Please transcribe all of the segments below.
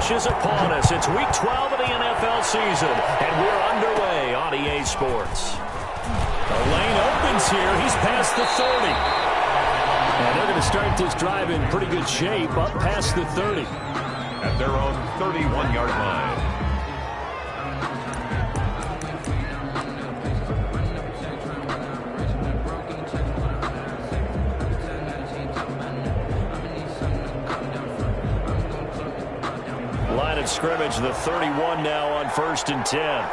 rush is upon us. It's Week 12 of the NFL season, and we're underway on EA Sports. The lane opens here. He's past the 30. And they're going to start this drive in pretty good shape, up past the 30. At their own 31-yard line. Line of scrimmage, the 31 now on 1st and 10.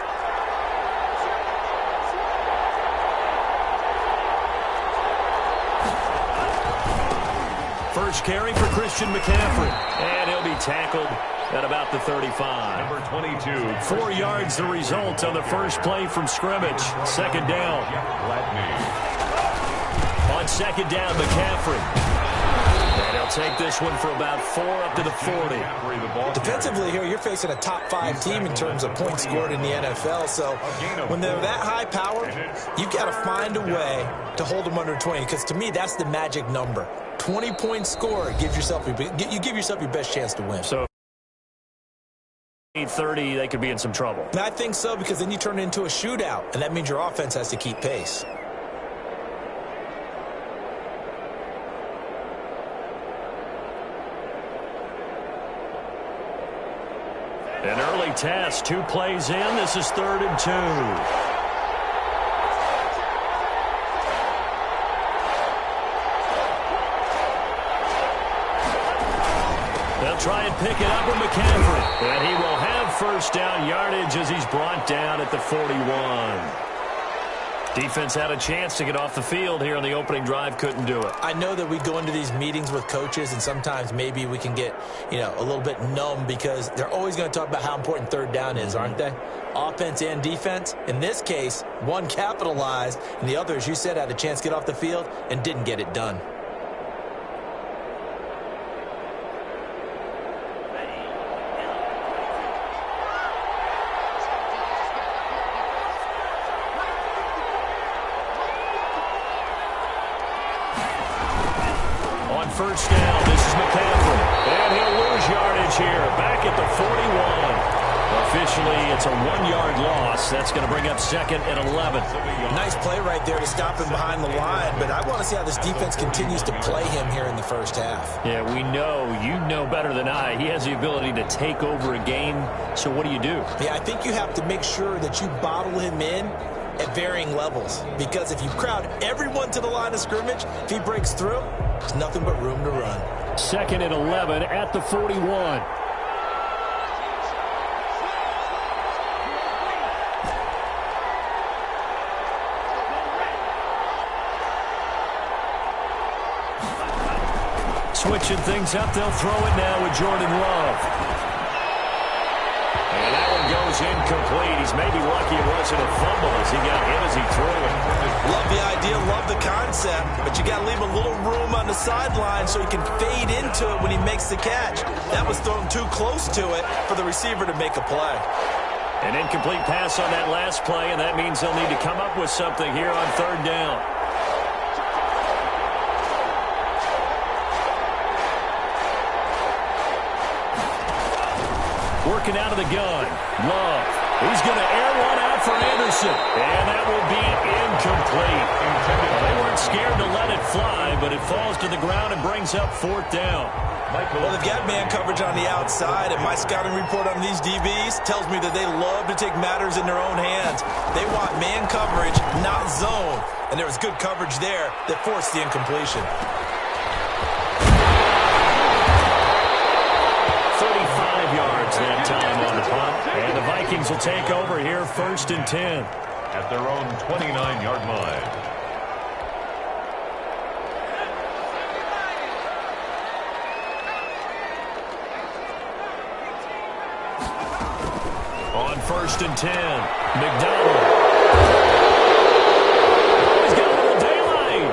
First carry for Christian McCaffrey. And he'll be tackled at about the 35. Number 22. 4 yards the result on the first play from scrimmage. Second down. On second down, McCaffrey. And he'll take this one for about 4 up to the 40. Defensively here, you're facing a top-5 team in terms of points scored in the NFL. So when they're that high-powered, you've got to find a way to hold them under 20. Because to me, that's the magic number. 20 points scored, you give yourself your best chance to win. So 30, they could be in some trouble. And I think so, because then you turn it into a shootout, and that means your offense has to keep pace. An early test, 2 plays in. This is 3rd and 2. Try and pick it up with McCaffrey. And he will have first down yardage as he's brought down at the 41. Defense had a chance to get off the field here on the opening drive. Couldn't do it. I know that we go into these meetings with coaches, and sometimes maybe we can get, a little bit numb because they're always going to talk about how important 3rd down is, aren't they? Offense and defense. In this case, one capitalized, and the other, as you said, had a chance to get off the field and didn't get it done. First down, this is McCaffrey. And he'll lose yardage here, back at the 41. Officially, it's a 1-yard loss. That's going to bring up 2nd and 11. Nice play right there to stop him behind the line, but I want to see how this defense continues to play him here in the first half. Yeah, you know better than I. He has the ability to take over a game, so what do you do? Yeah, I think you have to make sure that you bottle him in at varying levels, because if you crowd everyone to the line of scrimmage, if he breaks through, there's nothing but room to run. 2nd and 11 at the 41. Switching things up, they'll throw it now with Jordan Love. And that one goes incomplete. He's maybe lucky it wasn't a fumble as he got hit as he threw it. Love the idea, love the concept, but you got to leave a little room on the sideline so he can fade into it when he makes the catch. That was thrown too close to it for the receiver to make a play. An incomplete pass on that last play, and that means they'll need to come up with something here on 3rd down. Working out of the gun. Love. He's going to air one out for Anderson. And that will be incomplete. They weren't scared to let it fly, but it falls to the ground and brings up 4th down. Well, they've got man coverage on the outside, and my scouting report on these DBs tells me that they love to take matters in their own hands. They want man coverage, not zone. And there was good coverage there that forced the incompletion. That time on the punt. And the Vikings will take over here, 1st and 10. At their own 29-yard line. On 1st and 10, McDonald. He's got a little daylight.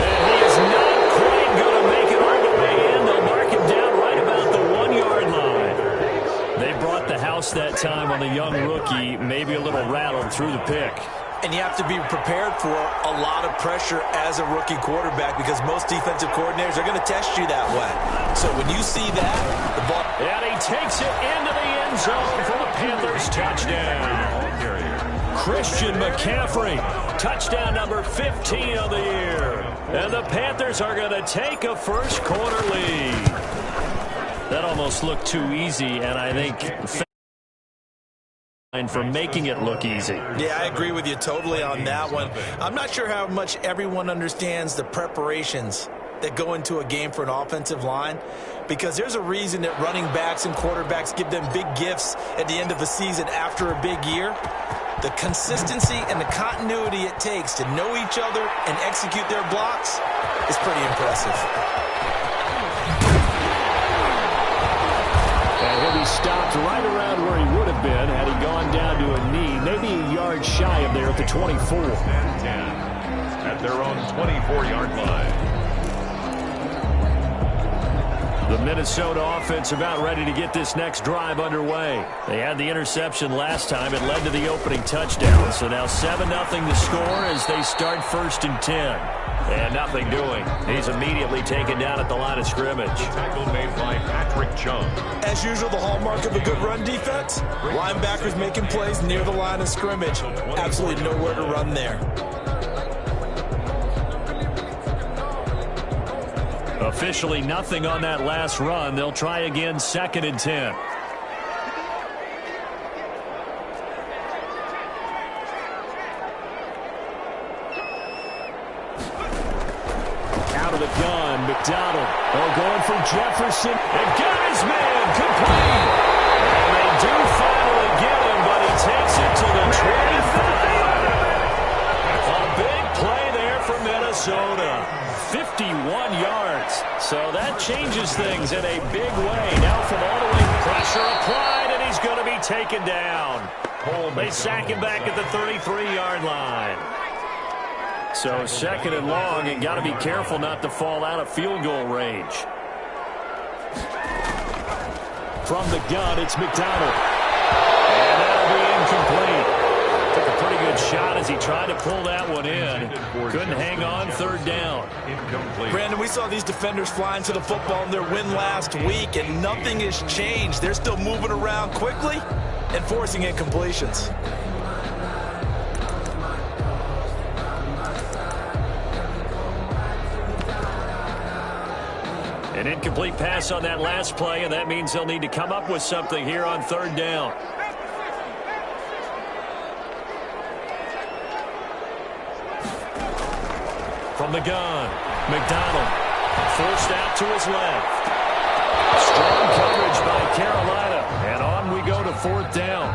And he is not quite going to make it all the way in. They'll mark him down right about the 1-yard line. They brought the house that time on the young rookie, maybe a little rattled through the pick. And you have to be prepared for a lot of pressure as a rookie quarterback because most defensive coordinators are going to test you that way. So when you see that, the ball... And he takes it into the end zone for the Panthers touchdown. Christian McCaffrey, touchdown number 15 of the year. And the Panthers are going to take a first quarter lead. That almost looked too easy, and I think... for making it look easy. Yeah, I agree with you totally on that one. I'm not sure how much everyone understands the preparations that go into a game for an offensive line, because there's a reason that running backs and quarterbacks give them big gifts at the end of a season after a big year. The consistency and the continuity it takes to know each other and execute their blocks is pretty impressive. And he'll be stopped right around where he would have been had he gone down to a knee, maybe a yard shy of there at the 24. At their own 24-yard line. The Minnesota offense about ready to get this next drive underway. They had the interception last time. It led to the opening touchdown. So now 7-0 to score as they start 1st and 10. And nothing doing. He's immediately taken down at the line of scrimmage. Tackle made by Patrick Chung. As usual, the hallmark of a good run defense, linebackers making plays near the line of scrimmage. Absolutely nowhere to run there. Officially nothing on that last run. They'll try again 2nd and 10. Out of the gun, McDonald. Oh, going for Jefferson. And got his man complete. And they do finally get him, but he takes it to the 25. A big play there for Minnesota. 51 yards. So that changes things in a big way. Now from all the way, pressure applied, and he's going to be taken down. They sack him back at the 33-yard line. So 2nd and long, and got to be careful not to fall out of field goal range. From the gun, it's McDonald. And that'll be incomplete. Took a pretty good shot as he tried to pull that one in. Couldn't hang on 3rd down. Brandon, we saw these defenders flying to the football in their win last week, and nothing has changed. They're still moving around quickly and forcing incompletions. An incomplete pass on that last play, and that means they'll need to come up with something here on 3rd down. From the gun, McDonald forced out to his left. Strong coverage by Carolina, and on we go to 4th down.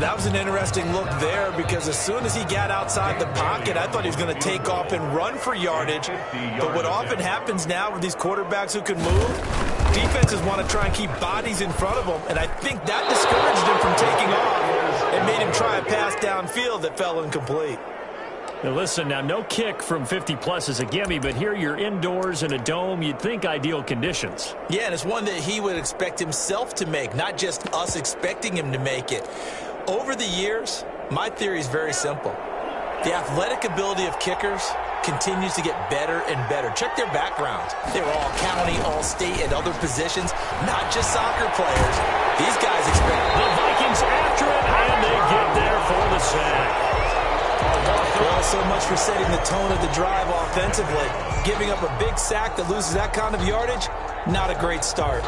That was an interesting look there because as soon as he got outside the pocket, I thought he was going to take off and run for yardage. But what often happens now with these quarterbacks who can move, defenses want to try and keep bodies in front of them, and I think that discouraged him from taking off and made him try a pass downfield that fell incomplete. Now listen, now no kick from 50-plus is a gimme, but here you're indoors in a dome. You'd think ideal conditions. Yeah, and it's one that he would expect himself to make, not just us expecting him to make it. Over the years, my theory is very simple. The athletic ability of kickers continues to get better and better. Check their backgrounds. They were all county, all state, at other positions, not just soccer players. These guys expect... The Vikings after it, and they get there for the sack. Well, so much for setting the tone of the drive offensively. Giving up a big sack that loses that kind of yardage, not a great start.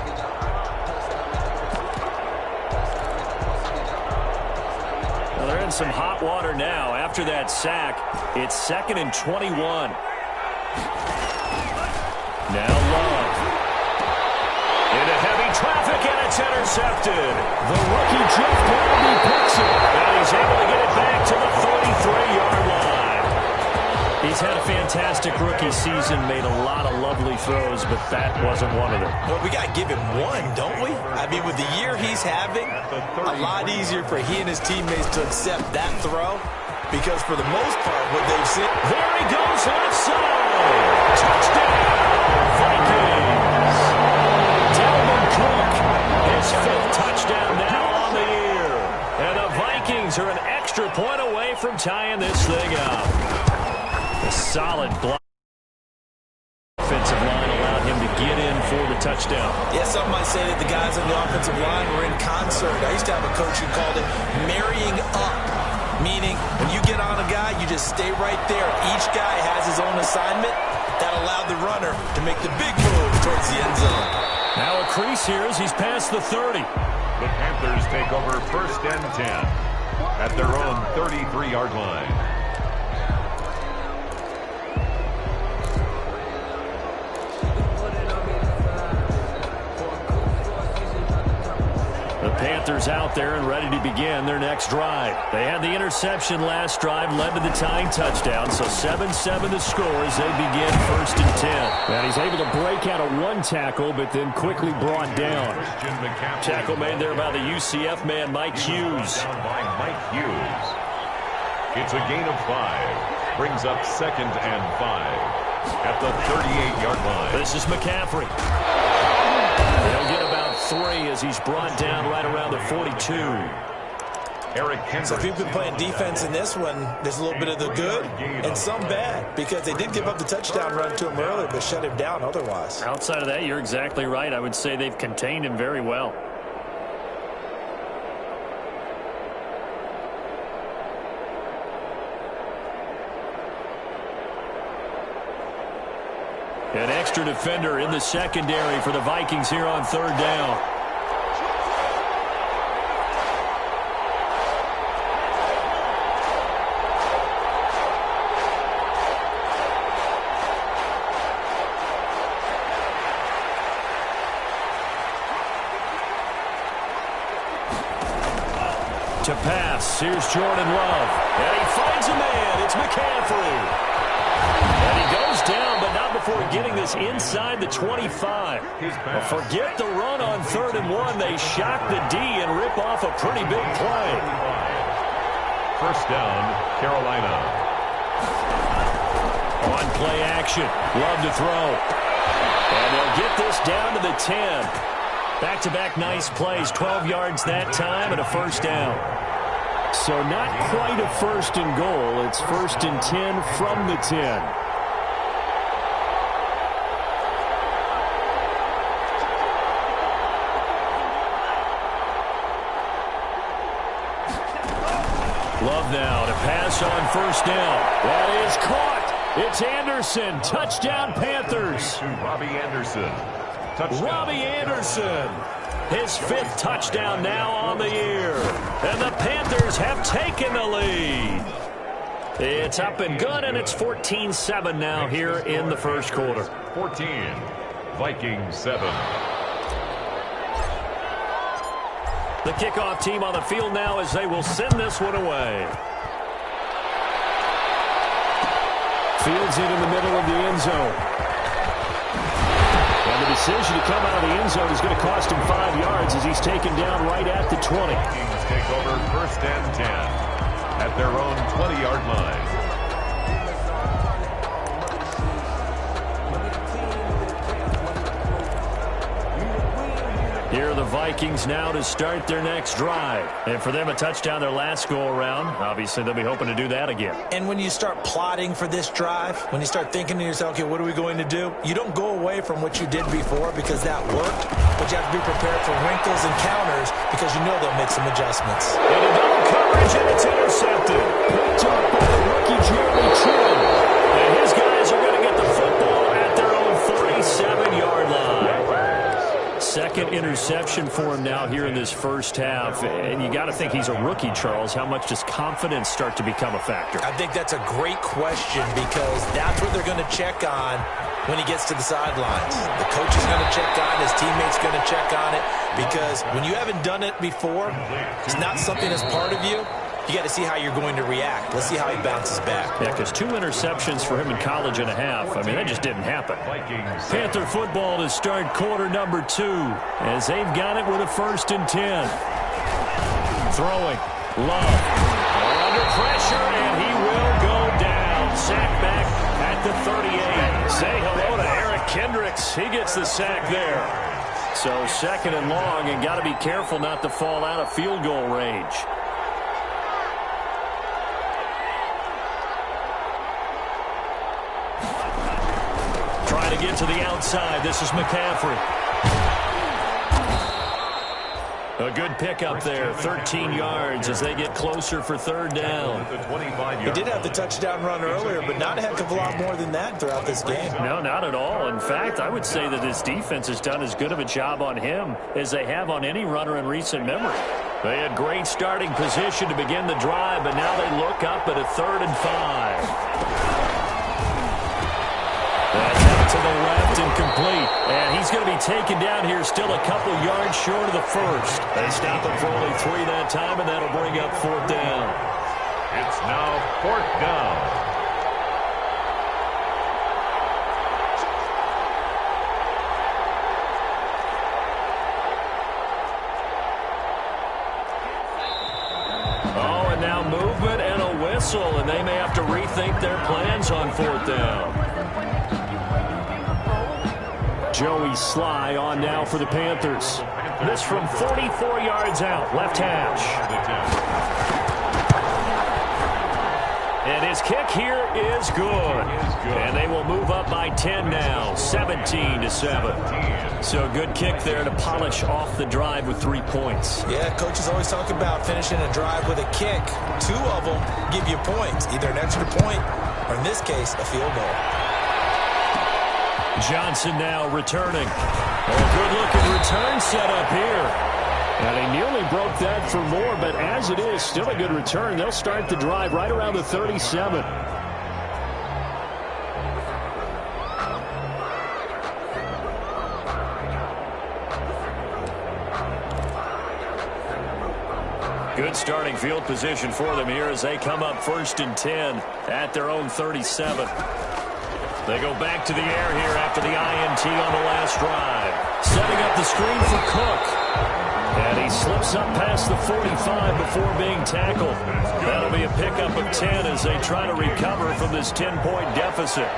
Well, they're in some hot water now. After that sack, it's 2nd and 21. Now Love. Into heavy traffic, and it's intercepted. The rookie Jeff Gladney picks it, and he's able to get it back to the 33-yard line. He's had a fantastic rookie season, made a lot of lovely throws, but that wasn't one of them. Well, we got to give him one, don't we? I mean, with the year he's having, a lot easier for he and his teammates to accept that throw, because for the most part, what they've seen... There he goes, left side! Touchdown, Vikings! Dalvin Cook, his 5th touchdown now on the year. And the Vikings are an extra extra point away from tying this thing up. A solid block. Offensive line allowed him to get in for the touchdown. Yeah, some might say that the guys on the offensive line were in concert. I used to have a coach who called it marrying up, meaning when you get on a guy, you just stay right there. Each guy has his own assignment. That allowed the runner to make the big move towards the end zone. Now a crease here as he's past the 30. The Panthers take over 1st and 10 at their own 33-yard line. The Panthers out there and ready to begin their next drive. They had the interception last drive, led to the tying touchdown, so 7-7 the score as they begin 1st and 10. And he's able to break out of one tackle, but then quickly brought down. Tackle made there by the UCF man, Mike Hughes. Down by Mike Hughes. It's a gain of 5. Brings up 2nd and 5 at the 38-yard line. This is McCaffrey. They'll get about 3 as he's brought down right around the 42. Eric Kendricks. So if you've been playing defense in this one, there's a little bit of the good and some bad, because they did give up the touchdown run to him earlier but shut him down otherwise. Outside of that, you're exactly right. I would say they've contained him very well. An extra defender in the secondary for the Vikings here on 3rd down. To pass, here's Jordan Love. And he finds a man. It's McCaffrey. And he goes down, but not before getting this inside the 25. Well, forget the run on 3rd and 1. They shock the D and rip off a pretty big play. 1st down, Carolina. On play action. Love to throw. And they'll get this down to the 10. Back-to-back nice plays. 12 yards that time and a 1st down. So not quite a 1st and goal. It's 1st and 10 from the 10. Love now to pass on 1st down. That is caught. It's Anderson. Touchdown, Panthers. To Robbie Anderson. Touchdown. Robbie Anderson. His 5th touchdown now on the year. And the Panthers have taken the lead. It's up and good, and it's 14-7 now here in the 1st quarter. 14. Vikings 7. The kickoff team on the field now as they will send this one away. Fields it in the middle of the end zone. And the decision to come out of the end zone is going to cost him 5 yards as he's taken down right at the 20. Vikings take over 1st and 10 at their own 20-yard line. Here are the Vikings now to start their next drive. And for them, a touchdown their last go-around. Obviously, they'll be hoping to do that again. And when you start plotting for this drive, when you start thinking to yourself, okay, what are we going to do? You don't go away from what you did before because that worked, but you have to be prepared for wrinkles and counters because you know they'll make some adjustments. And a double coverage, and it's intercepted. Picked up by the rookie Jeremy Trim. And his guys are going to get the football at their own 37-yard line. 2nd interception for him now here in this 1st half. And you got to think he's a rookie, Charles. How much does confidence start to become a factor? I think that's a great question because that's what they're going to check on when he gets to the sidelines. The coach is going to check on, his teammates going to check on it, because when you haven't done it before, it's not something that's part of you. You got to see how you're going to react. Let's see how he bounces back. Yeah, because 2 interceptions for him in college and a half. I mean, that just didn't happen. Panther football to start quarter number 2 as they've got it with a 1st and 10. Throwing. Love. Under pressure, and he will go down. Sack back at the 38. Say hello to Eric Kendricks. He gets the sack there. So 2nd and long, and got to be careful not to fall out of field goal range. try to get to the outside. This is McCaffrey. A good pickup there, 13 yards as they get closer for third down. He did have the touchdown run earlier, but not a heck of a lot more than that throughout this game. No, not at all. In fact, I would say that his defense has done as good of a job on him as they have on any runner in recent memory. They had great starting position to begin the drive, but now they look up at a 3rd and 5. That's out to the left and complete. And he's going to be taken down here still a couple yards short of the first. They stop him for only 3 that time, and that'll bring up 4th down. It's now 4th down. Oh, and now movement and a whistle, and they may have to rethink their plans on 4th down. Joey Sly on now for the Panthers. This from 44 yards out, left hash. And his kick here is good. And they will move up by 10 now, 17-7. So a good kick there to polish off the drive with 3 points. Yeah, coaches always talk about finishing a drive with a kick. 2 of them give you points, either an extra point or, in this case, a field goal. Johnson now returning. A good-looking return set up here. And they nearly broke that for more, but as it is, still a good return. They'll start the drive right around the 37. Good starting field position for them here as they come up 1st and 10 at their own 37. They go back to the air here after the INT on the last drive. Setting up the screen for Cook. And he slips up past the 45 before being tackled. That'll be a pickup of 10 as they try to recover from this 10-point deficit.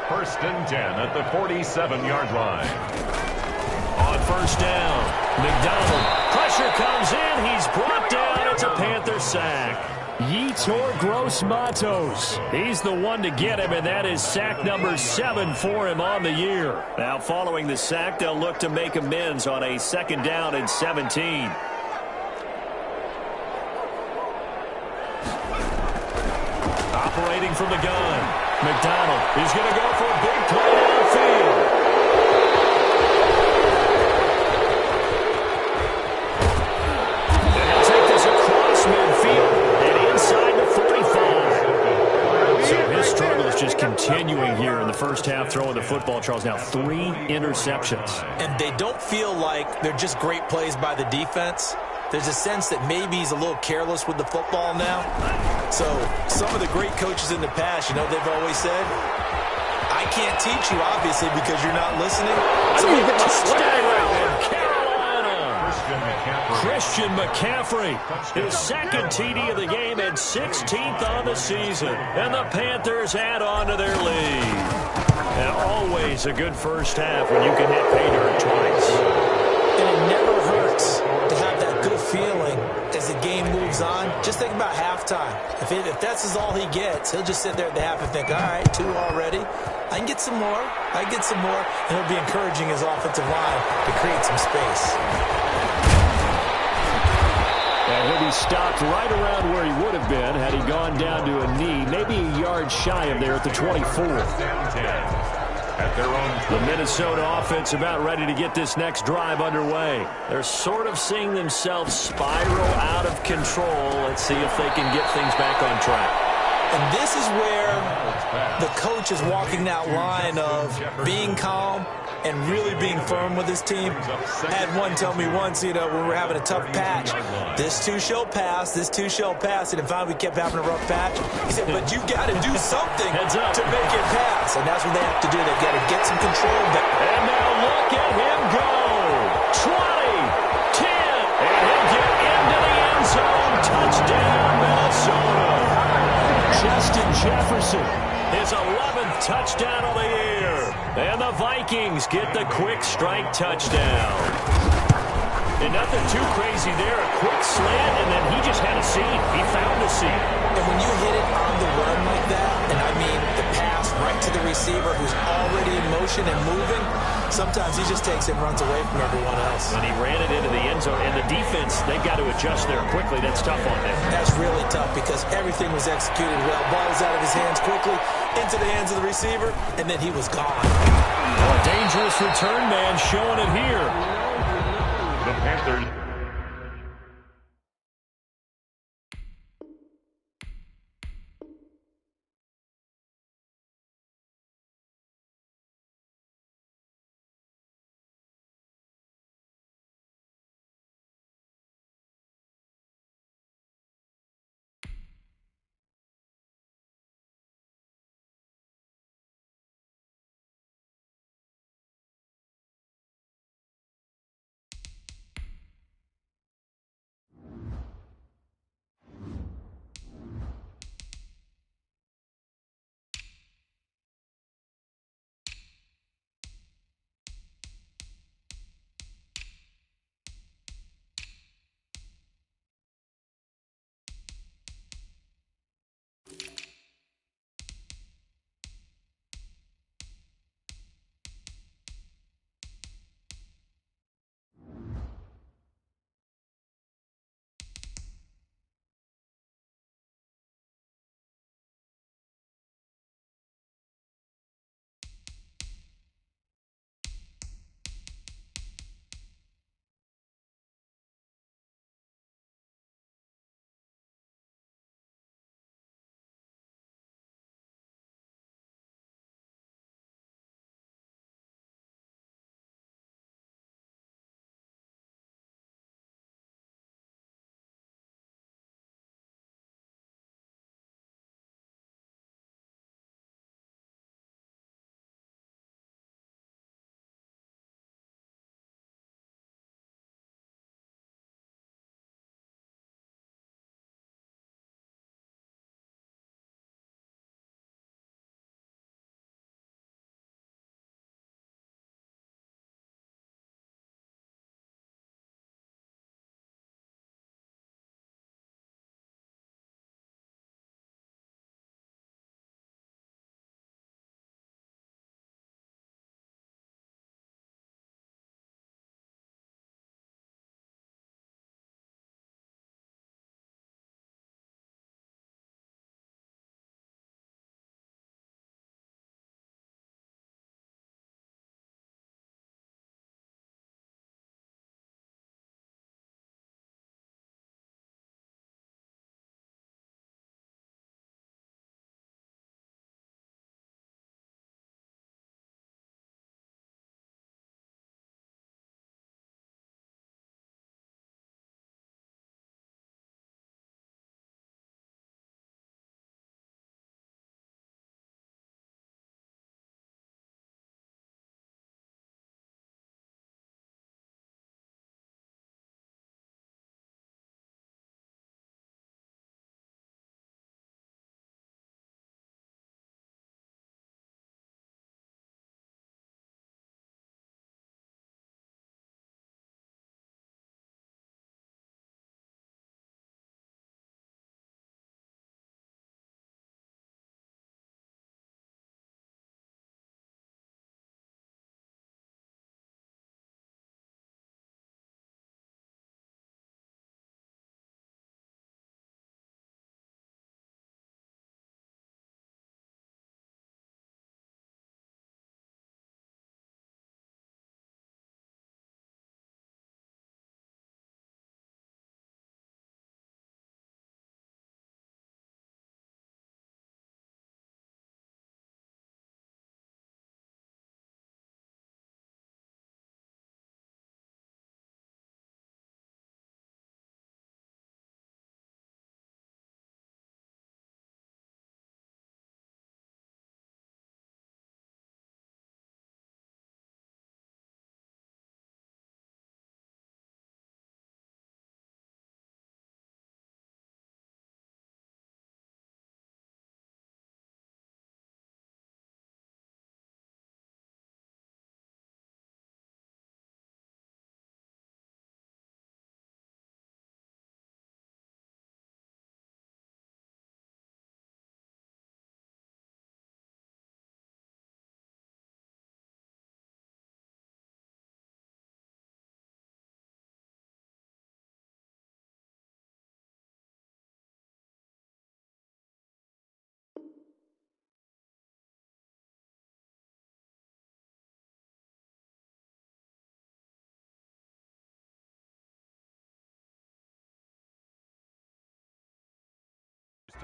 1st and 10 at the 47-yard line. On 1st down, McDonald. Pressure comes in. He's brought down. It's a Panther sack. Yetur Gross-Matos. He's the one to get him, and that is sack number 7 for him on the year. Now, following the sack, they'll look to make amends on a 2nd down and 17. Operating from the gun, McDonald. He's going to go for a big play downfield. And he'll take this across midfield. Inside the 45. So his struggle is just continuing here in the first half, throwing the football, Charles. Now 3 interceptions. And they don't feel like they're just great plays by the defense. There's a sense that maybe he's a little careless with the football now. So some of the great coaches in the past, you know, they've always said, I can't teach you, obviously, because you're not listening. So maybe Christian McCaffrey, his 2nd TD of the game and 16th on the season. And the Panthers add on to their lead. And always a good first half when you can hit pay dirt twice. And it never hurts to have that good feeling as the game moves on. Just think about halftime. If that's all he gets, he'll just sit there at the half and think, all right, 2 already. I can get some more. I can get some more. And he'll be encouraging his offensive line to create some space. And he'll be stopped right around where he would have been had he gone down to a knee, maybe a yard shy of there at the 24. The Minnesota offense about ready to get this next drive underway. They're sort of seeing themselves spiral out of control. Let's see if they can get things back on track. And this is where the coach is walking that line of being calm and really being firm with his team. I had one tell me once, you know, when we were having a tough patch, this too shall pass, this too shall pass. And finally we kept having a rough patch. He said, but you've got to do something to make it pass. And that's what they have to do. They've got to get some control back. And now look at him go. 20, 10, and he'll get into the end zone. Touchdown, Minnesota. Justin Jefferson, his 11th touchdown of the year. And the Vikings get the quick strike touchdown. And nothing too crazy there. A quick slant, and then he just had a seam. He found a seam. And when you hit it on the run like that, and I mean the pass right to the receiver who's already in motion and moving, sometimes he just takes it and runs away from everyone else. And he ran it into the end zone. And the defense, they've got to adjust there quickly. That's tough on them. That's really tough because everything was executed well. Ball was out of his hands quickly, into the hands of the receiver, and then he was gone. Well, a dangerous return man showing it here. The Panthers.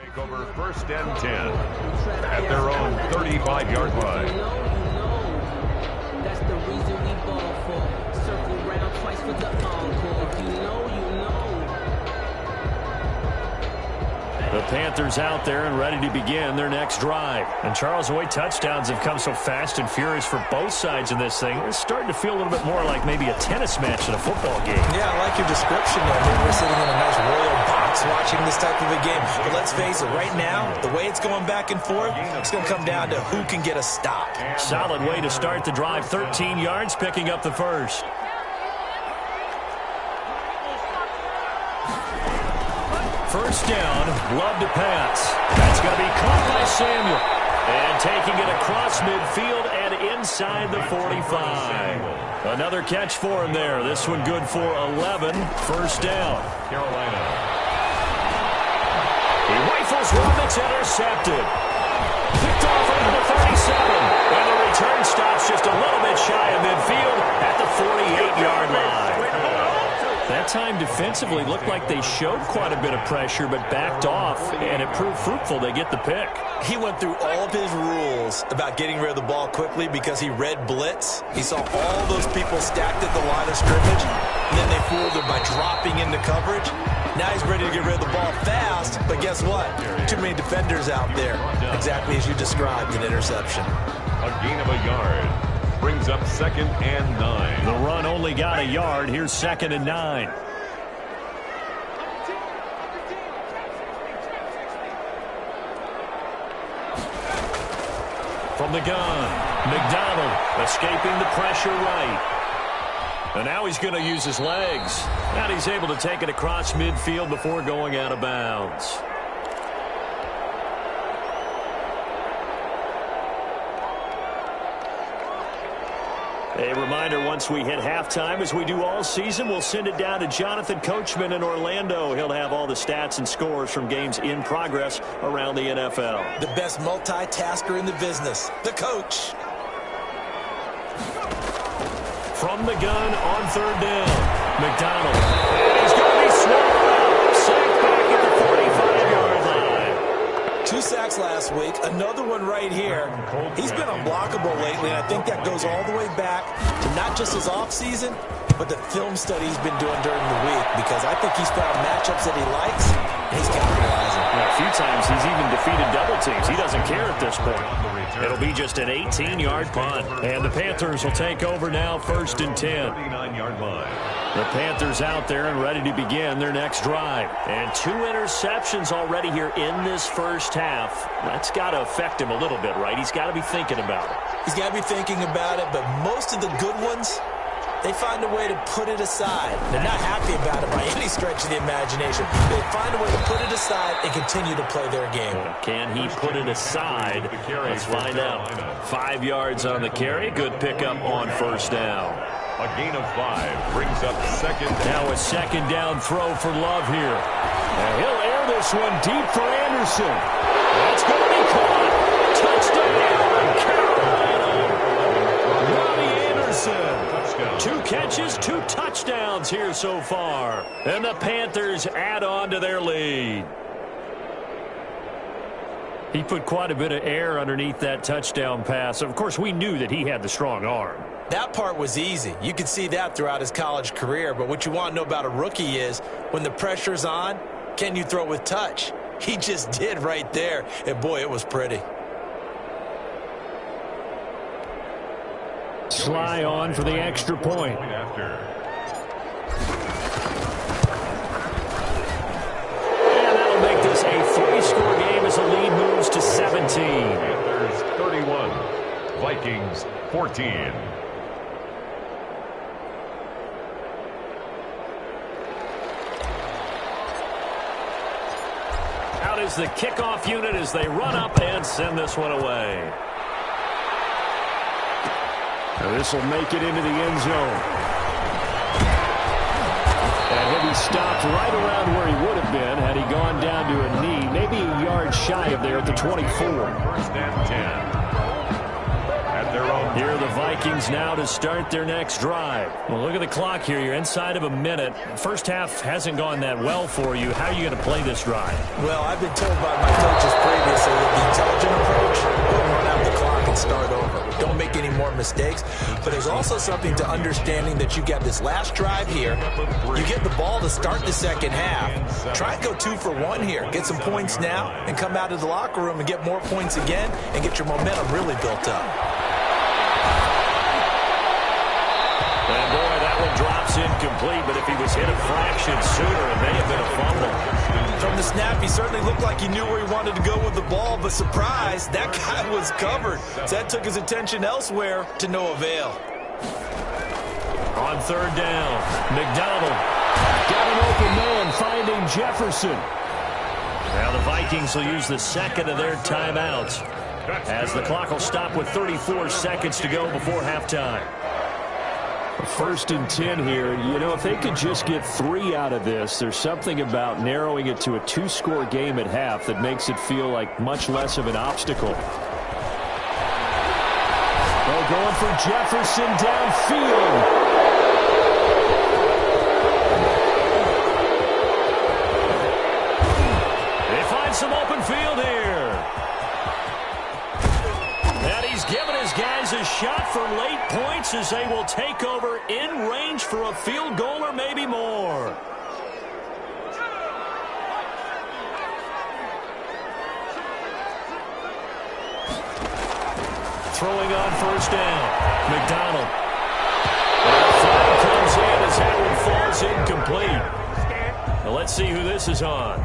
Take over 1st and 10 at their own 35-yard line. That's the reason we ball for. Circle round twice for the encore. If you know, you know. The Panthers out there and ready to begin their next drive. And Charles, the way touchdowns have come so fast and furious for both sides in this thing, it's starting to feel a little bit more like maybe a tennis match than a football game. Yeah, I like your description there. Maybe we're sitting in a nice royal box watching this type of a game. But let's face it, right now, the way it's going back and forth, it's going to come down to who can get a stop. Solid way to start the drive. 13 yards, picking up the first. First down, love to pass. That's going to be caught by Samuel. And taking it across midfield and inside the 45. Another catch for him there. This one good for 11. First down. Carolina. He rifles one that's intercepted. Picked off into the 37. And the return stops just a little bit shy of midfield at the 48-yard line. That time defensively looked like they showed quite a bit of pressure but backed off, and it proved fruitful. They get the pick. He went through all of his rules about getting rid of the ball quickly because he read blitz. He saw all those people stacked at the line of scrimmage, and then they fooled him by dropping into coverage. Now he's ready to get rid of the ball fast, but guess what? Too many defenders out there. Exactly as you described, an interception. A gain of a yard. Brings up 2nd and 9. The run only got a yard. Here's 2nd and 9. From the gun, McDonald escaping the pressure right. And now he's going to use his legs. And he's able to take it across midfield before going out of bounds. A reminder, once we hit halftime, as we do all season, we'll send it down to Jonathan Coachman in Orlando. He'll have all the stats and scores from games in progress around the NFL. The best multitasker in the business, the coach. From the gun on 3rd down, McDonald. And he's going to be swallowed up. Sacked back at the 45-yard line. 2 sacks last week, another one right here. He's been unblockable lately, and I think that goes all the way back to not just his offseason, but the film study he's been doing during the week, because I think he's found matchups that he likes, and he's capitalizing. A few times he's even defeated double teams. He doesn't care at this point. It'll be just an 18-yard punt, and the Panthers will take over now, 1st and 10. 39-yard line. The Panthers out there and ready to begin their next drive. And 2 interceptions already here in this first half. That's got to affect him a little bit, right? He's got to be thinking about it. He's got to be thinking about it, but most of the good ones, they find a way to put it aside. They're not happy about it by any stretch of the imagination. They find a way to put it aside and continue to play their game. Can he put it aside? Let's find out. 5 yards on the carry. Good pickup on 1st down. A gain of 5 brings up 2nd down. Now a 2nd down throw for Love here. And he'll air this one deep for Anderson. That's going to be caught. Touchdown, Carolina. Robbie Anderson. 2 catches, 2 touchdowns here so far. And the Panthers add on to their lead. He put quite a bit of air underneath that touchdown pass. Of course, we knew that he had the strong arm. That part was easy. You could see that throughout his college career. But what you want to know about a rookie is when the pressure's on, can you throw with touch? He just did right there. And, boy, it was pretty. Sly on for the extra point. After. And that'll make this a 3-score game as the lead moves to 17. Panthers 31, Vikings 14. Out is the kickoff unit as they run up and send this one away. Now this will make it into the end zone. And he'll be stopped right around where he would have been had he gone down to a knee, maybe a yard shy of there at the 24. 1st and 10. At their own Here are the Vikings now to start their next drive. Well, look at the clock here. You're inside of a minute. First half hasn't gone that well for you. How are you going to play this drive? Well, I've been told by my coaches previously that the intelligent approach, go and run out the clock and start over. Don't make any more mistakes. But there's also something to understanding that you got this last drive here. You get the ball to start the second half. Try and go 2 for 1 here. Get some points now and come out of the locker room and get more points again and get your momentum really built up. And boy, that one drops incomplete, but if he was hit a fraction sooner, it may have been a fumble. From the snap, he certainly looked like he knew where he wanted to go with the ball, but surprise, that guy was covered. So that took his attention elsewhere to no avail. On third down, McDonald got an open man, finding Jefferson. Now the Vikings will use the second of their timeouts as the clock will stop with 34 seconds to go before halftime. 1st and 10 here. You know, if they could just get 3 out of this, there's something about narrowing it to a 2-score game at half that makes it feel like much less of an obstacle. Oh, going for Jefferson downfield. They find some open field here. And he's given his guys a shot for late points as they will take over in range for a field goal or maybe more. Throwing on first down, McDonald. And the flag comes in as that one falls incomplete. Now let's see who this is on.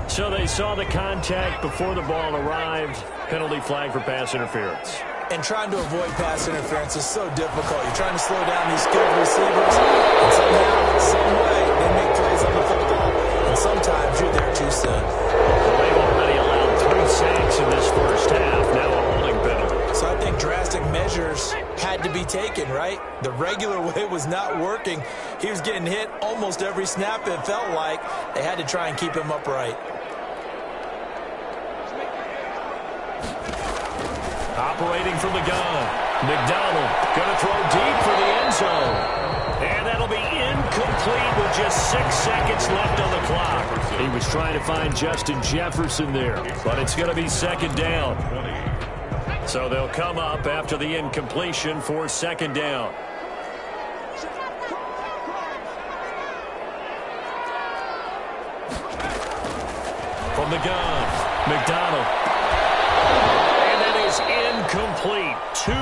So they saw the contact before the ball arrived. Penalty flag for pass interference. And trying to avoid pass interference is so difficult. You're trying to slow down these skilled receivers, and somehow, some way, they make plays on the football, and sometimes you're there too soon. Well, they've already allowed 3 sacks in this first half, now a holding penalty. So I think drastic measures had to be taken, right? The regular way was not working. He was getting hit almost every snap, it felt like. They had to try and keep him upright. Operating from the gun, McDonald going to throw deep for the end zone. And that'll be incomplete with just 6 seconds left on the clock. He was trying to find Justin Jefferson there. But it's going to be second down. So they'll come up after the incompletion for second down. From the gun, McDonald. Incomplete. 2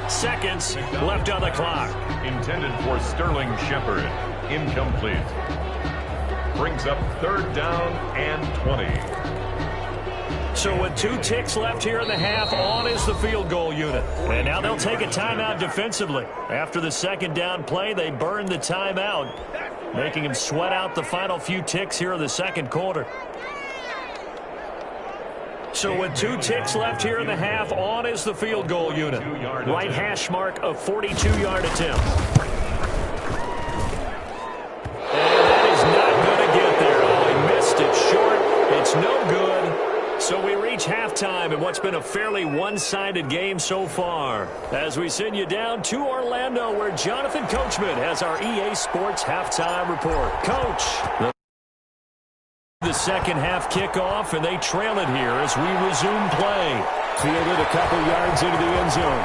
seconds left on the clock. Intended for Sterling Shepard. Incomplete. Brings up third down and 20. So with 2 ticks left here in the half, on is the field goal unit. And now they'll take a timeout defensively. After the second down play, they burn the timeout, making him sweat out the final few ticks here in the second quarter. So with 2 ticks left here in the half, on is the field goal unit. Right hash mark of 42-yard attempt. And that is not going to get there. Oh, he missed it short. It's no good. So we reach halftime in what's been a fairly one-sided game so far. As we send you down to Orlando, where Jonathan Coachman has our EA Sports halftime report. Coach. The second half kickoff, and they trail it here as we resume play. Fielded a couple yards into the end zone.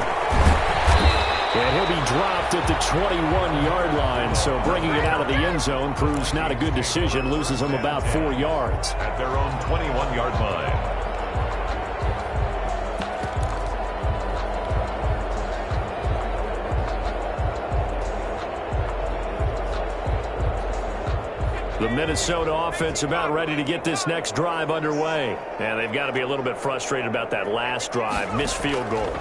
And he'll be dropped at the 21-yard line, so bringing it out of the end zone proves not a good decision. Loses them about 4 yards. At their own 21-yard line. The Minnesota offense about ready to get this next drive underway. And they've got to be a little bit frustrated about that last drive. Missed field goal.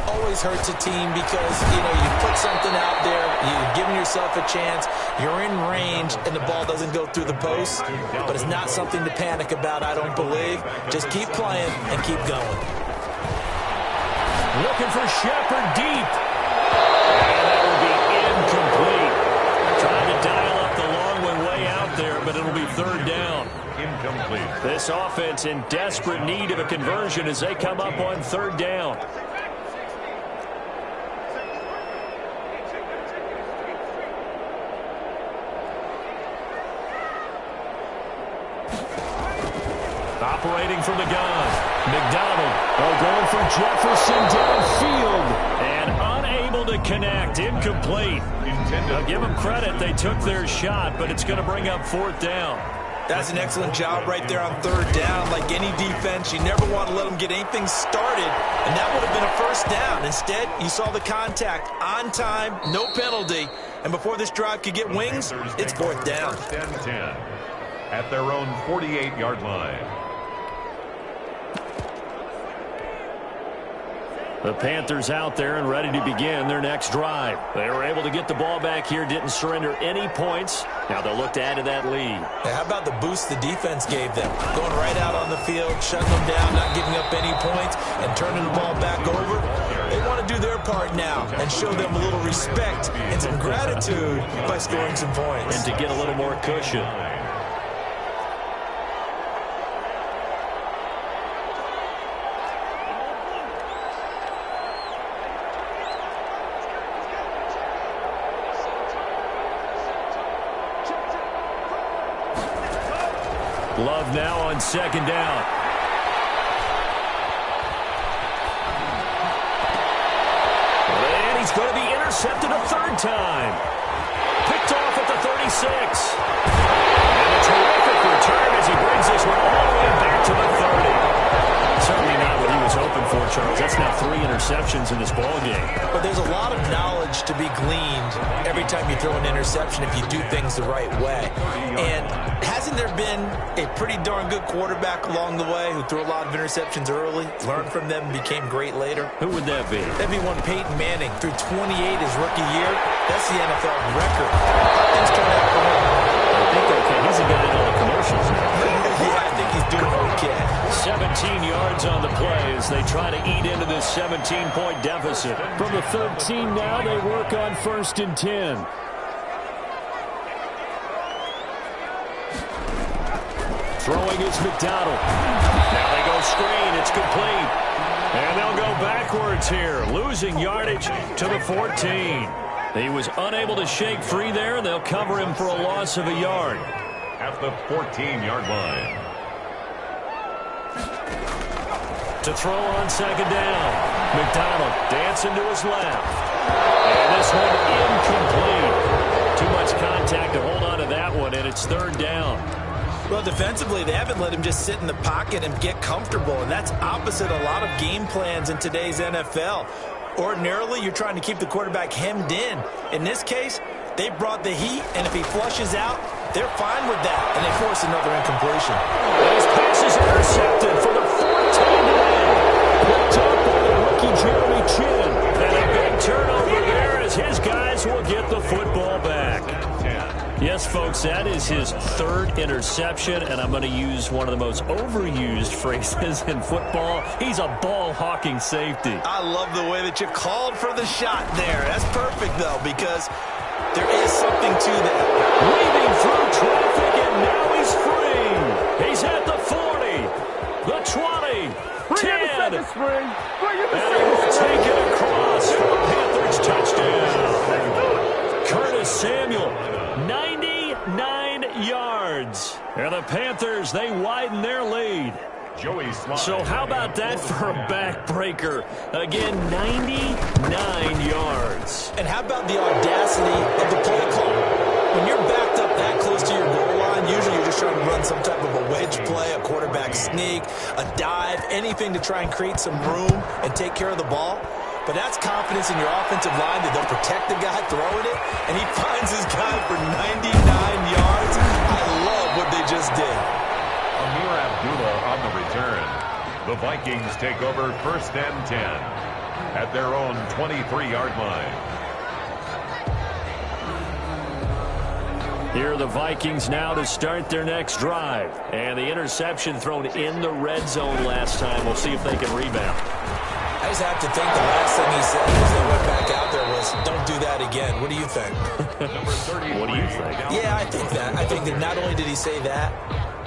Always hurts a team because, you put something out there, you're giving yourself a chance, you're in range, and the ball doesn't go through the post. But it's not something to panic about, I don't believe. Just keep playing and keep going. Looking for Shepard deep. And that will be incomplete. Trying to dial up the long one way out there, but it'll be third down. Incomplete. This offense in desperate need of a conversion as they come up on third down. operating from the gun. McDonald going for Jefferson downfield. And unable to connect. Incomplete. Now, give them credit. They took their shot, but it's going to bring up 4th down. That's an excellent job right there on 3rd down. Like any defense, you never want to let them get anything started, and that would have been a 1st down. Instead, you saw the contact on time, no penalty, and before this drive could get wings, it's 4th down. 1st and 10 at their own 48-yard line. The Panthers out there and ready to begin their next drive. They were able to get the ball back here, didn't surrender any points. Now they'll look to add to that lead. Yeah, how about the boost the defense gave them? Going right out on the field, shutting them down, not giving up any points, and turning the ball back over. They want to do their part now and show them a little respect and some gratitude by scoring some points. And to get a little more cushion. Love now on 2nd down. And he's going to be intercepted a 3rd time. Picked off at the 36. And a terrific return as he brings this one all the way back to the 30. Certainly not what he was hoping for, Charles. That's now 3 interceptions in this ballgame. But there's a lot of knowledge to be gleaned every time you throw an interception if you do things the right way. And hasn't there been a pretty darn good quarterback along the way who threw a lot of interceptions early, learned from them, and became great later? Who would that be? That'd be one Peyton Manning. Threw 28 his rookie year. That's the NFL record. Things turn out for him. I think okay. He's a guy in all the commercials now. Yeah, I think he's doing okay. 17 yards on the play as they try to eat into this 17-point deficit. From the 13 now, they work on 1st and 10. Throwing is McDonald. Now they go screen. It's complete. And they'll go backwards here, losing yardage to the 14. He was unable to shake free there. They'll cover him for a loss of a yard. At the 14-yard line. To throw on 2nd down. McDonald dancing to his left. And this one incomplete. Too much contact to hold on to that one, and it's 3rd down. Well, defensively, they haven't let him just sit in the pocket and get comfortable, and that's opposite a lot of game plans in today's NFL. Ordinarily, you're trying to keep the quarterback hemmed in. In this case, they brought the heat, and if he flushes out, they're fine with that, and they force another incompletion. His pass is intercepted for the 14th win. Picked up by the rookie Jeremy Chin. And a big turnover there as his guys will get the football back. Yes, folks, that is his 3rd interception, and I'm going to use one of the most overused phrases in football. He's a ball-hawking safety. I love the way that you called for the shot there. That's perfect, though, because there is something to that. Weaving through traffic, and now he's free. He's at the 40, the 20, 10. And he will take it across for a Panthers touchdown. Curtis Samuel, 99 yards. And the Panthers, they widen their lead. So how about that for a backbreaker? Again, 99 yards. And how about the audacity of the play call? When you're backed up that close to your goal line, usually you're just trying to run some type of a wedge play, a quarterback sneak, a dive, anything to try and create some room and take care of the ball. But that's confidence in your offensive line that they'll protect the guy throwing it, and he finds his guy for 99 yards. I love what they just did. Amir Abdullah on the return. The Vikings take over 1st and 10 at their own 23-yard line. Here are the Vikings now to start their next drive. And the interception thrown in the red zone last time. We'll see if they can rebound. I just have to think the last thing he said as they went back out there was, don't do that again. What do you think? What do you think? Yeah, I think that. I think that not only did he say that,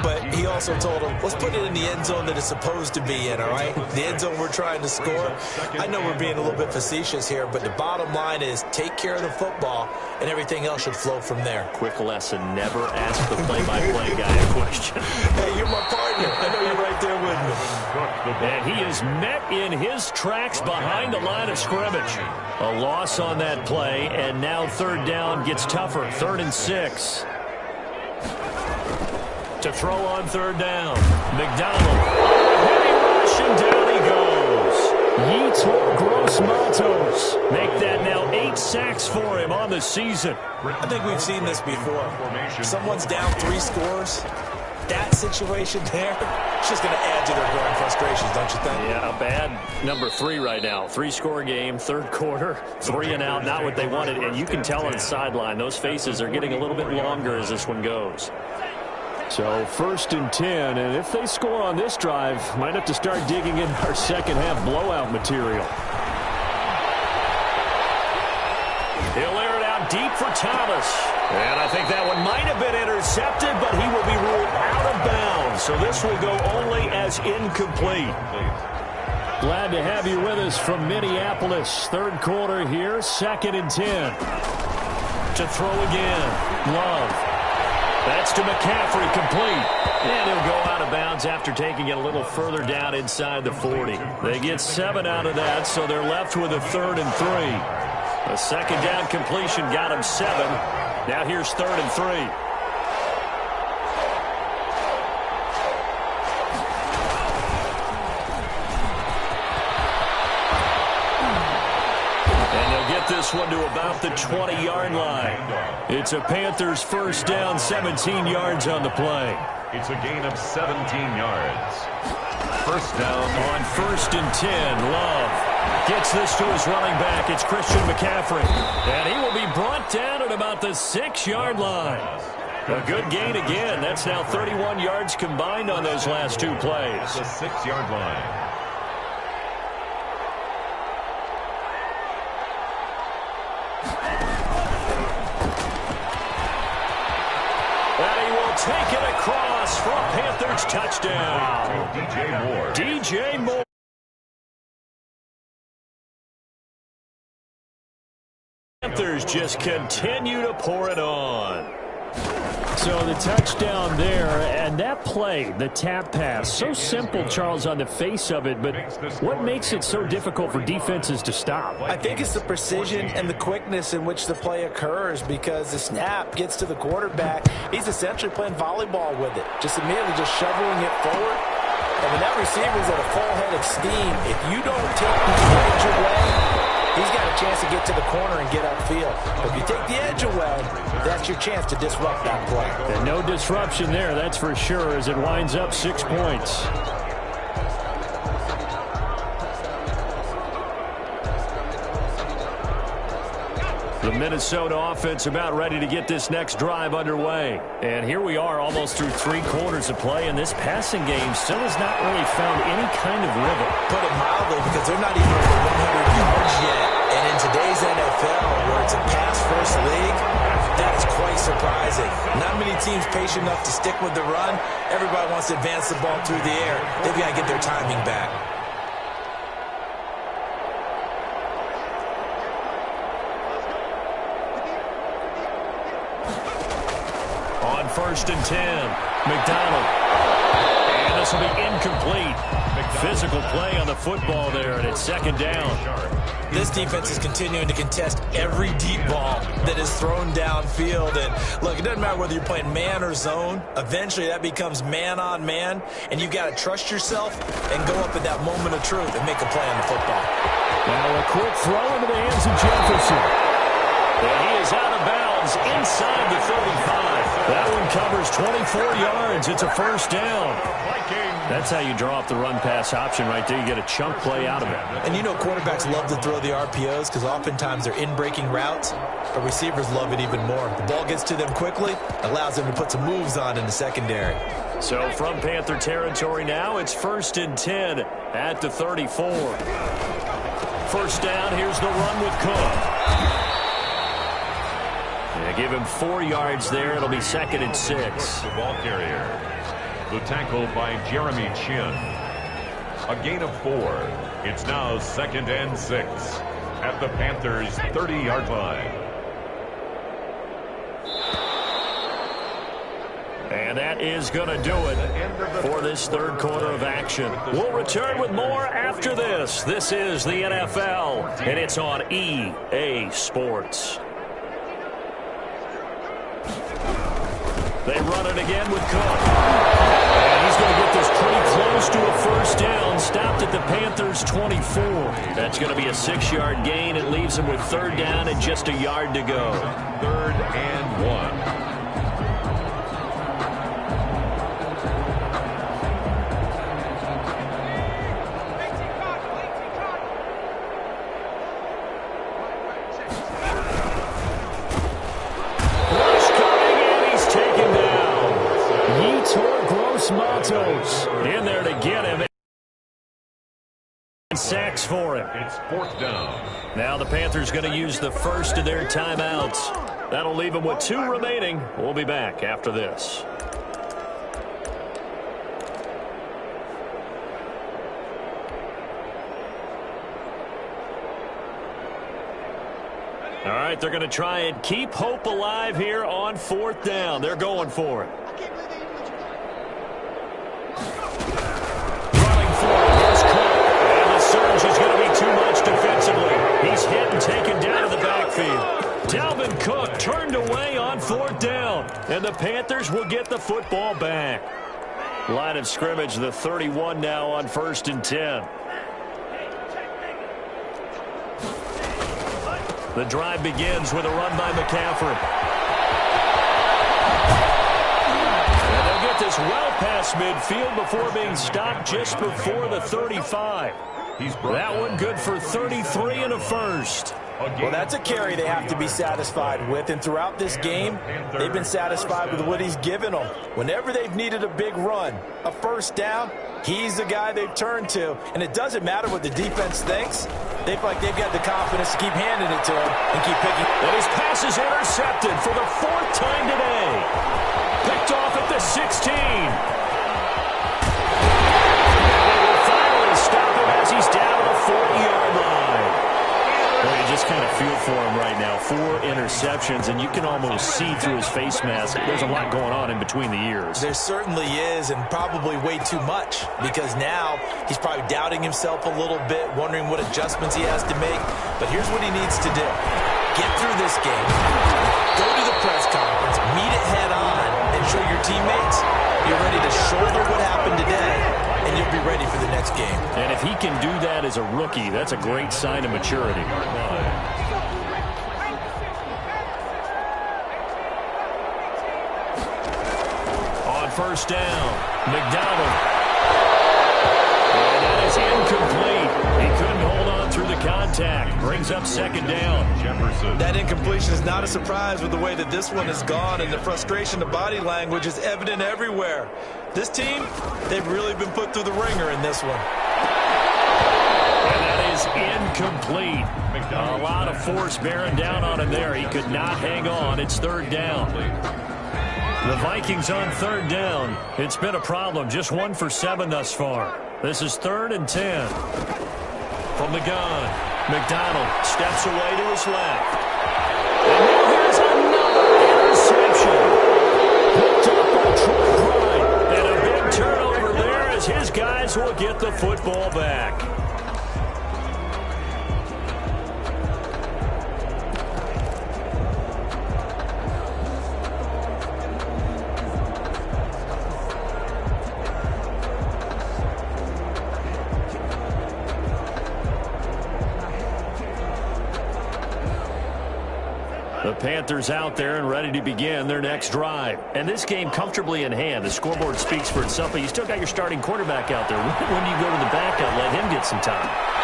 but he also told him, let's put it in the end zone that it's supposed to be in, all right? The end zone we're trying to score. I know we're being a little bit facetious here, but the bottom line is take care of the football, and everything else should flow from there. Quick lesson, never ask the play-by-play guy a question. Hey, you're my partner. I know you're right there with me. And he is met in his tracks behind the line of scrimmage. A loss on that play, and now third down gets tougher. 3rd and 6. To throw on third down. McDonald. Heavy rush, and down he goes. Yetur Gross-Matos. Make that now 8 sacks for him on the season. I think we've seen this before. Someone's down 3 scores. That situation there, it's just going to add to their growing frustrations, don't you think? Yeah, a bad number 3 right now. 3-score game, third quarter, 3 and out, not what they wanted. And you can tell on the sideline, those faces are getting a little bit longer as this one goes. So 1st and 10, and if they score on this drive, might have to start digging in our second half blowout material. He'll air it out deep for Thomas. And I think that one might have been intercepted, but he will be ruled out of bounds. So this will go only as incomplete. Glad to have you with us from Minneapolis. Third quarter here, 2nd and 10. To throw again. Love. That's to McCaffrey, complete. And he'll go out of bounds after taking it a little further down inside the 40. They get 7 out of that, so they're left with a 3rd and 3. A second down completion got him 7. Now here's 3rd and 3. And they'll get this one to about the 20-yard line. It's a Panthers first down, 17 yards on the play. It's a gain of 17 yards. First down. On 1st and 10, Love gets this to his running back. It's Christian McCaffrey. And he will be brought down at about the 6-yard line. A good gain again. That's now 31 yards combined on those last 2 plays. The 6-yard line. Take it across for a Panthers touchdown. DJ Moore. DJ Moore. Panthers just continue to pour it on. So the touchdown there, and that play, the tap pass, so simple, Charles, on the face of it, but what makes it so difficult for defenses to stop? I think it's the precision and the quickness in which the play occurs, because the snap gets to the quarterback. He's essentially playing volleyball with it, just immediately just shoveling it forward. And when that receiver's at a full head of steam, if you don't take the edge away, he's got a chance to get to the corner and get upfield. But if you take the edge away, that's your chance to disrupt that play. And no disruption there, that's for sure, as it winds up 6 points. The Minnesota offense about ready to get this next drive underway. And here we are almost through 3 quarters of play, and this passing game still has not really found any kind of rhythm. Put it mildly, because they're not even over 100 yards yet. And in today's NFL, where it's a pass-first league, that is quite surprising. Not many teams patient enough to stick with the run. Everybody wants to advance the ball through the air. They've got to get their timing back. On 1st and 10, McDonald. And this will be incomplete. Physical play on the football there, and it's 2nd down. This defense is continuing to contest every deep ball that is thrown downfield. And look, it doesn't matter whether you're playing man or zone. Eventually, that becomes man on man, and you've got to trust yourself and go up at that moment of truth and make a play on the football. Now a quick throw into the hands of Jefferson. And he is out of bounds inside the 35. That one covers 24 yards. It's a first down. That's how you draw up the run-pass option right there. You get a chunk play out of it. And you know quarterbacks love to throw the RPOs because oftentimes they're in-breaking routes, but receivers love it even more. The ball gets to them quickly, allows them to put some moves on in the secondary. So from Panther territory now, it's 1st and 10 at the 34. First down, here's the run with Cook. Give him 4 yards there. It'll be 2nd and 6. The ball carrier. The tackle by Jeremy Chin. A gain of 4. It's now 2nd and 6 at the Panthers' 30-yard line. And that is going to do it for this third quarter of action. We'll return with more after this. This is the NFL, and it's on EA Sports. They run it again with Cook. And he's going to get this pretty close to a first down. Stopped at the Panthers' 24. That's going to be a 6-yard gain. It leaves him with third down and just a yard to go. 3rd and 1. In there to get him. Sacks for him. It's 4th down. Now the Panthers going to use the first of their timeouts. That'll leave them with 2 remaining. We'll be back after this. All right, they're going to try and keep hope alive here on 4th down. They're going for it. Is going to be too much defensively. He's hit and taken down to the backfield. Dalvin Cook turned away on 4th down, and the Panthers will get the football back. Line of scrimmage, the 31 now on 1st and 10. The drive begins with a run by McCaffrey. And they'll get this well past midfield before being stopped just before the 35. That one good for 33 and a first. Well, that's a carry they have to be satisfied with. And throughout this game, they've been satisfied with what he's given them. Whenever they've needed a big run, a first down, he's the guy they've turned to. And it doesn't matter what the defense thinks. They feel like they've got the confidence to keep handing it to him and keep picking. And his pass is intercepted for the 4th time today. Picked off at the 16. He's down to the 40-yard line. Well, you just kind of feel for him right now. 4 interceptions, and you can almost see through his face mask. There's a lot going on in between the ears. There certainly is, and probably way too much, because now he's probably doubting himself a little bit, wondering what adjustments he has to make. But here's what he needs to do. Get through this game, go to the press conference, meet it head on, and show your teammates you're ready to shoulder what happened today, and you'll be ready for the next game. And if he can do that as a rookie, that's a great sign of maturity. On 1st down, McDonald. And that is incomplete. He couldn't hold on through the contact. Brings up 2nd down. Jefferson. That incompletion is not a surprise with the way that this one has gone, and the frustration of body language is evident everywhere. This team, they've really been put through the ringer in this one. And that is incomplete. A lot of force bearing down on him there. He could not hang on. It's 3rd down. The Vikings on 3rd down. It's been a problem. Just 1 for 7 thus far. This is 3rd and 10. From the gun, McDonald steps away to his left. And now here's another interception. Picked up by Troy Pride. And a big turnover there as his guys will get the football back. The Panthers out there and ready to begin their next drive. And this game comfortably in hand. The scoreboard speaks for itself, but you still got your starting quarterback out there. When do you go to the backup, let him get some time?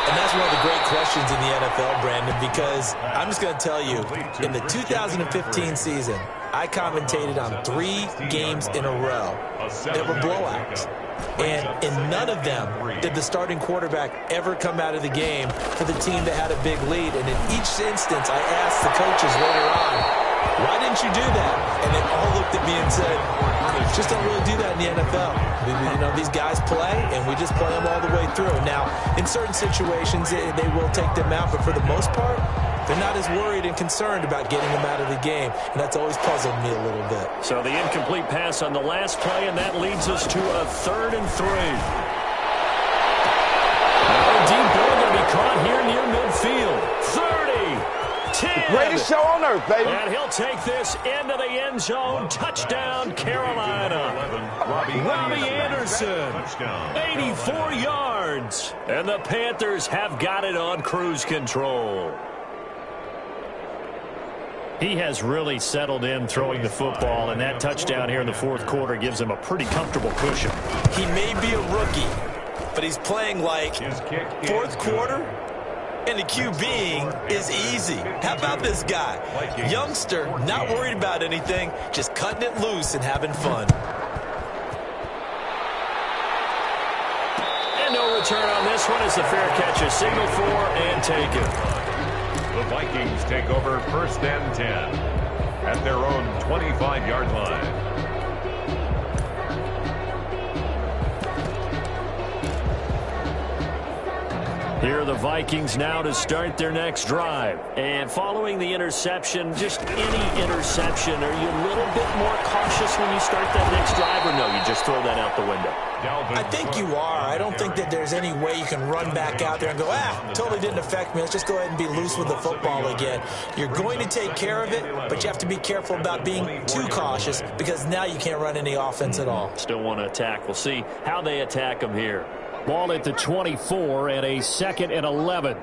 And that's one of the great questions in the NFL, Brandon, because I'm just going to tell you, in the 2015 season, I commentated on 3 games in a row that were blowouts. And in none of them did the starting quarterback ever come out of the game for the team that had a big lead. And in each instance, I asked the coaches later on, why didn't you do that? And they all looked at me and said, I Just don't really do that in the NFL. You know, these guys play, and we just play them all the way through. Now, in certain situations, they will take them out, but for the most part, they're not as worried and concerned about getting them out of the game, and that's always puzzled me a little bit. So the incomplete pass on the last play, and that leads us to a 3rd and 3. Now, deep ball going to be caught here near midfield. 30, 10. The greatest show on earth, baby. And he'll take this into the end zone. Touchdown, Carolina. Robbie Anderson, 84 yards. And the Panthers have got it on cruise control. He has really settled in throwing the football, and that touchdown here in the 4th quarter gives him a pretty comfortable cushion. He may be a rookie, but he's playing like 4th quarter, and the QBing is easy. How about this guy? Youngster, not worried about anything, just cutting it loose and having fun. And no return on this one as the fair catch is signaled for and taken. The Vikings take over 1st and 10 at their own 25-yard line. Here are the Vikings now to start their next drive. And following the interception, just any interception, are you a little bit more cautious when you start that next drive, or no, you just throw that out the window? I think you are. I don't think that there's any way you can run back out there and go, totally didn't affect me. Let's just go ahead and be loose with the football again. You're going to take care of it, but you have to be careful about being too cautious because now you can't run any offense at all. Still want to attack. We'll see how they attack them here. Ball at the 24 and a 2nd and 11.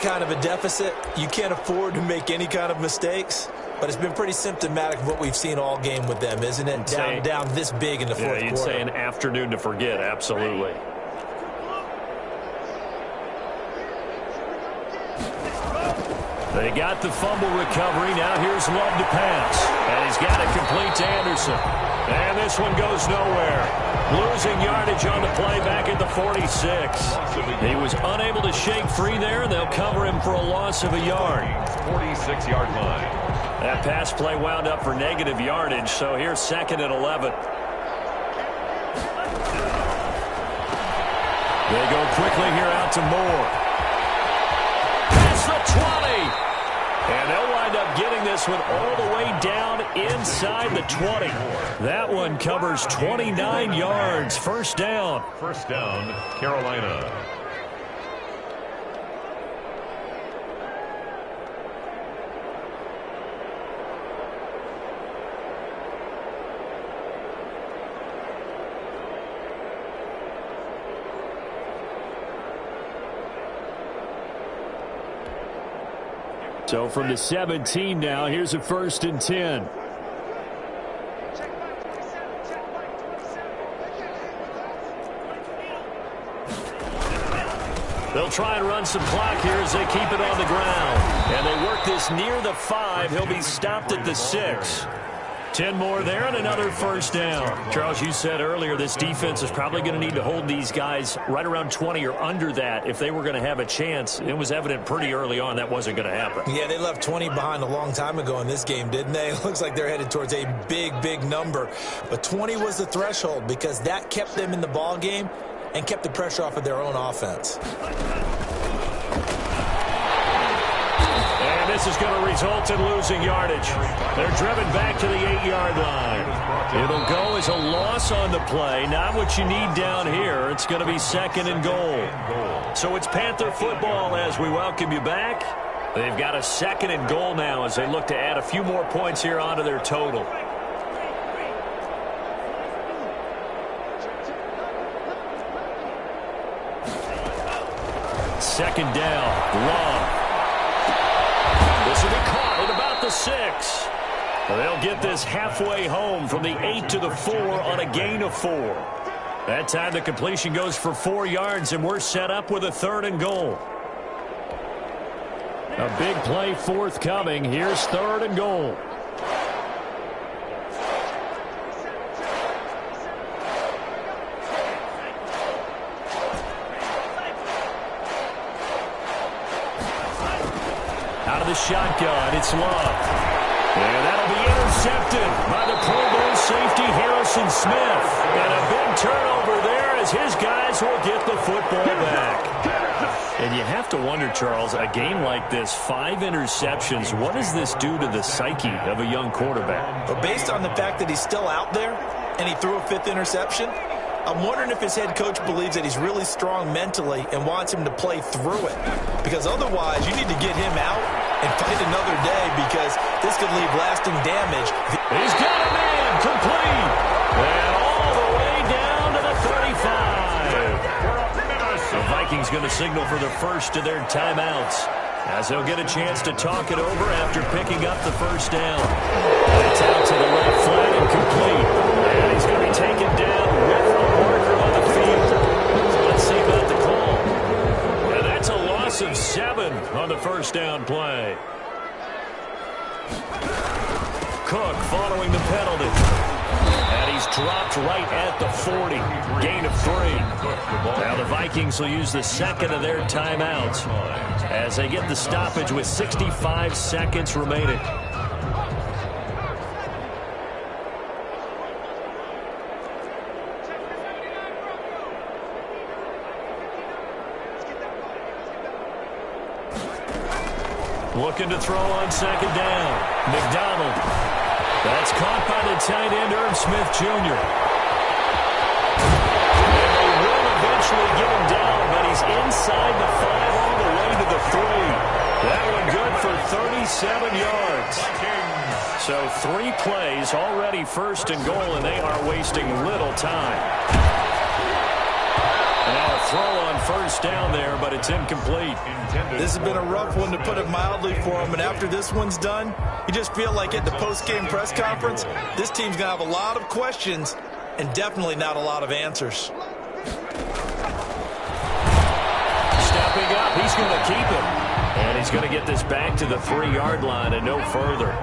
Kind of a deficit, you can't afford to make any kind of mistakes, but it's been pretty symptomatic of what we've seen all game with them, isn't it? Down this big in the 4th quarter. You'd say an afternoon to forget, absolutely. They got the fumble recovery. Now here's Love to pass. And he's got it complete to Anderson. And this one goes nowhere. Losing yardage on the play back at the 46. He was unable to shake free there, and they'll cover him for a loss of a yard. 46-yard line. That pass play wound up for negative yardage, so here's 2nd and 11. They go quickly here out to Moore. That's the 20. And they'll wind up getting this one all the way down inside the 20. That one covers 29 yards. 1st down. 1st down, Carolina. So from the 17 now, here's a 1st and 10. They'll try and run some clock here as they keep it on the ground. And they work this near the 5. He'll be stopped at the 6. 10 more there and another 1st down. Charles, you said earlier this defense is probably going to need to hold these guys right around 20 or under that if they were going to have a chance. It was evident pretty early on that wasn't going to happen. Yeah, they left 20 behind a long time ago in this game, didn't they? It looks like they're headed towards a big number. But 20 was the threshold because that kept them in the ball game and kept the pressure off of their own offense. And this is going to result in losing yardage. They're driven back to the 8-yard line. It'll go as a loss on the play. Not what you need down here. It's going to be 2nd and goal. So it's Panther football as we welcome you back. They've got a 2nd and goal now as they look to add a few more points here onto their total. Second down, Love. This will be caught at about the 6. They'll get this halfway home from the 8 to the 4 on a gain of 4. That time the completion goes for 4 yards, and we're set up with a 3rd and goal. A big play forthcoming. Here's 3rd and goal. Out of the shotgun, it's Love. And that'll be intercepted by the Pro Bowl safety Harrison Smith. And a big turnover there as his guys will get the football back. And you have to wonder, Charles, a game like this, 5 interceptions, what does this do to the psyche of a young quarterback? But based on the fact that he's still out there and he threw a 5th interception, I'm wondering if his head coach believes that he's really strong mentally and wants him to play through it. Because otherwise, you need to get him out and fight another day because this could leave lasting damage. He's got a man complete. And all the way down to the 35. The Vikings going to signal for the first of their timeouts as they'll get a chance to talk it over after picking up the first down. It's out to the left flat and complete. And he's going to be taken down with a marker on the field. So let's see about the call. And that's a loss of 7 on the first down play. Cook following the penalty. And he's dropped right at the 40. Gain of 3. Now the Vikings will use the second of their timeouts as they get the stoppage with 65 seconds remaining. Looking to throw on second down. McDonald. That's caught by the tight end, Irv Smith Jr. And they will eventually get him down, but he's inside the 5 all the way to the 3. That one good for 37 yards. So 3 plays, already 1st and goal, and they are wasting little time. Now a throw on first down there, but it's incomplete. This has been a rough one, to put it mildly, for him. And after this one's done, you just feel like at the post-game press conference, this team's going to have a lot of questions and definitely not a lot of answers. Stepping up, he's going to keep it. And he's going to get this back to the 3-yard line and no further.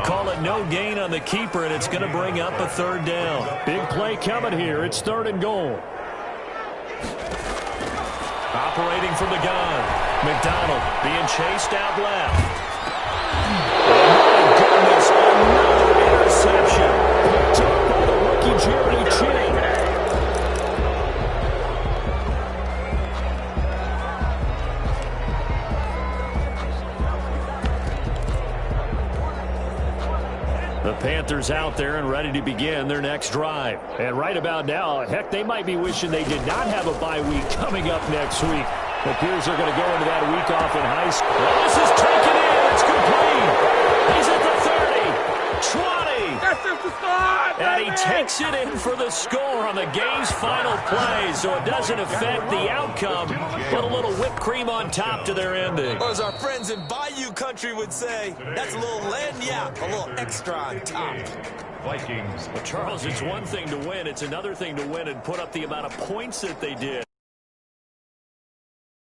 Call it no gain on the keeper, and it's going to bring up a 3rd down. Big play coming here. It's 3rd and goal. Operating from the gun. McDonald being chased out left. Oh, my goodness, another interception. Picked up by the rookie Jeremy Chinn. The Panthers out there and ready to begin their next drive. And right about now, heck, they might be wishing they did not have a bye week coming up next week. It appears they're going to go into that week off in high school. Well, this is taken in. It's complete. He's at the 30, 20. That's just the start. And he takes it in for the score on the game's final play, so it doesn't affect the outcome. Put a little whipped cream on top to their ending. Or as our friends in Bayou Country would say, that's a little lagniappe, a little extra on top. Vikings. Well, Charles, it's one thing to win. It's another thing to win and put up the amount of points that they did.